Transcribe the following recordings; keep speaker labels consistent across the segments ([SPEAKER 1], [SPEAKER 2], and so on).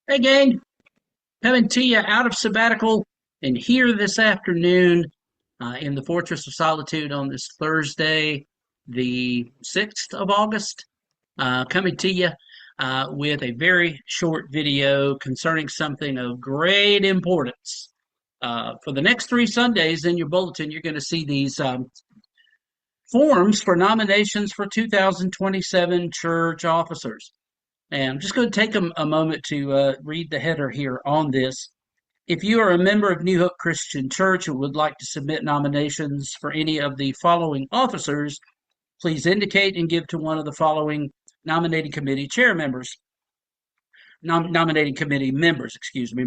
[SPEAKER 1] Hey, gang, coming to you out of sabbatical and here this afternoon in the Fortress of Solitude on this Thursday, the 6th of August. Coming to you with a very short video concerning something of great importance. For the next 3 Sundays in your bulletin, you're going to see these forms for nominations for 2027 church officers. And I'm just going to take a moment to read the header here on this. If you are a member of New Hope Christian Church and would like to submit nominations for any of the following officers, please indicate and give to one of the following nominating committee chair members. Nominating committee members,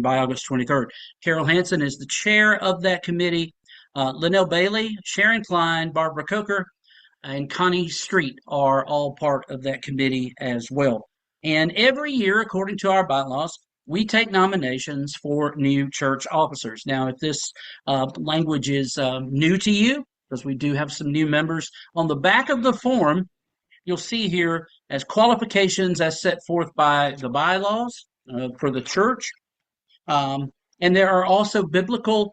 [SPEAKER 1] by August 23rd. Carol Hansen is the chair of that committee. Linnell Bailey, Sharon Klein, Barbara Coker, and Connie Street are all part of that committee as well. And every year, according to our bylaws, we take nominations for new church officers. Now, if this language is new to you, because we do have some new members, on the back of the form, you'll see here as qualifications as set forth by the bylaws for the church. And there are also biblical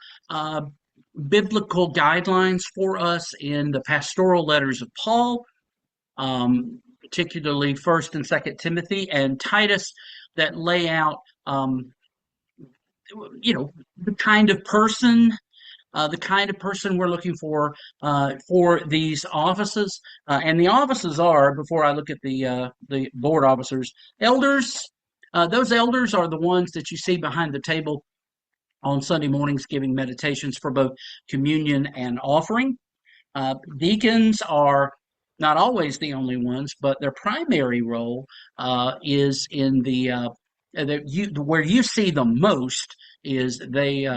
[SPEAKER 1] guidelines for us in the pastoral letters of Paul, particularly First and Second Timothy and Titus, that lay out, the kind of person we're looking for these offices. And the offices are, before I look at the board officers, elders. Those elders are the ones that you see behind the table on Sunday mornings giving meditations for both communion and offering. Deacons are not always the only ones, but their primary role is in where you see them most is they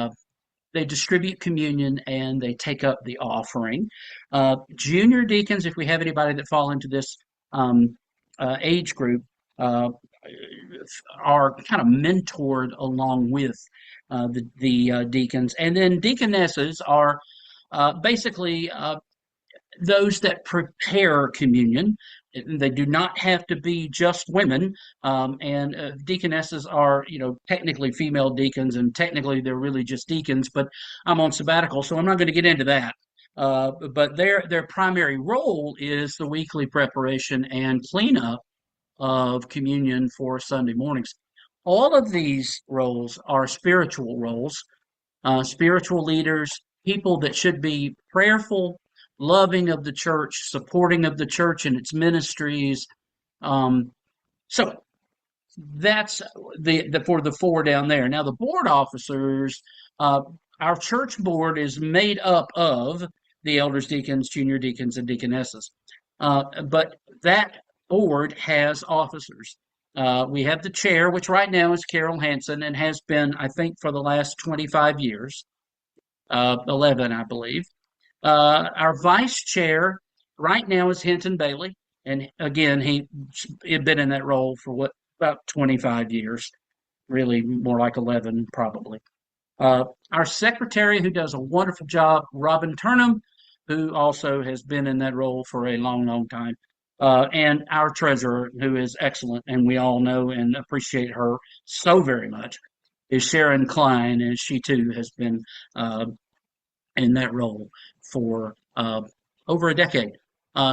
[SPEAKER 1] distribute communion and they take up the offering. Junior deacons, if we have anybody that fall into this age group, are kind of mentored along with the deacons. And then deaconesses are basically those that prepare communion. They do not have to be just women, and deaconesses are, technically female deacons, and technically they're really just deacons. But I'm on sabbatical, so I'm not going to get into that. But their primary role is the weekly preparation and cleanup of communion for Sunday mornings. All of these roles are spiritual roles, spiritual leaders, people that should be prayerful, loving of the church, supporting of the church and its ministries. So that's the for the four down there. Now the board officers, our church board is made up of the elders, deacons, junior deacons, and deaconesses. But that board has officers. We have the chair, which right now is Carol Hansen and has been, I think, for the last 25 years, 11, I believe. Our vice chair right now is Hinton Bailey. And again, he'd been in that role for about 25 years, really more like 11, probably. Our secretary, who does a wonderful job, Robin Turnham, who also has been in that role for a long, long time. And our treasurer, who is excellent, and we all know and appreciate her so very much, is Sharon Klein, and she too has been in that role for over a decade.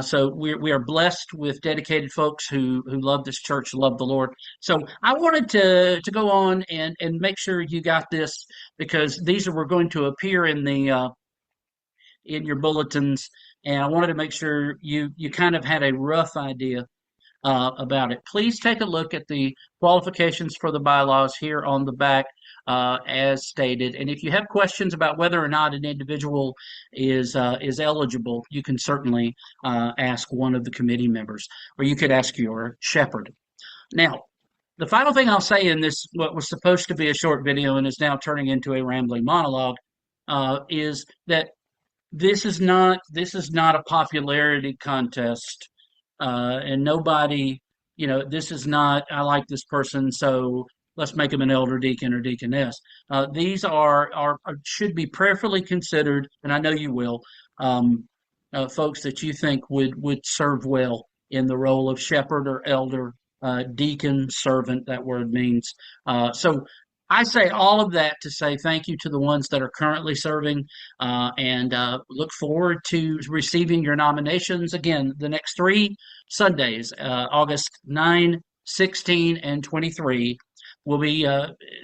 [SPEAKER 1] So we are blessed with dedicated folks who love this church, love the Lord. So I wanted to go on and make sure you got this, because these were going to appear in the in your bulletins, and I wanted to make sure you kind of had a rough idea about it. Please take a look at the qualifications for the bylaws here on the back as stated. And if you have questions about whether or not an individual is eligible, you can certainly ask one of the committee members, or you could ask your shepherd. Now, the final thing I'll say in this, what was supposed to be a short video and is now turning into a rambling monologue, is that this is not a popularity contest, and nobody, this is not, I like this person, so let's make him an elder deacon or deaconess. These should be prayerfully considered, and I know you will, folks that you think would serve well in the role of shepherd or elder deacon, servant, that word means. So I say all of that to say thank you to the ones that are currently serving and look forward to receiving your nominations again the next 3 Sundays, August 9, 16, and 23. Will be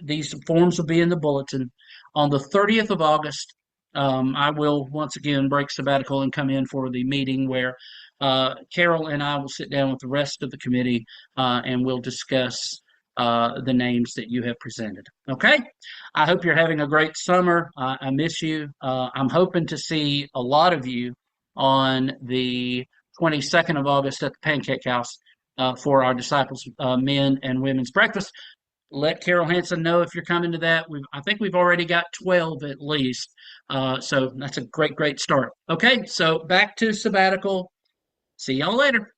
[SPEAKER 1] these forms will be in the bulletin. On the 30th of August, I will once again break sabbatical and come in for the meeting where Carol and I will sit down with the rest of the committee and we'll discuss the names that you have presented. Okay? I hope you're having a great summer. I miss you. I'm hoping to see a lot of you on the 22nd of August at the Pancake House for our Disciples Men and Women's Breakfast. Let Carol Hanson know if you're coming to that. I think we've already got 12 at least. So that's a great, great start. Okay, so back to sabbatical. See y'all later.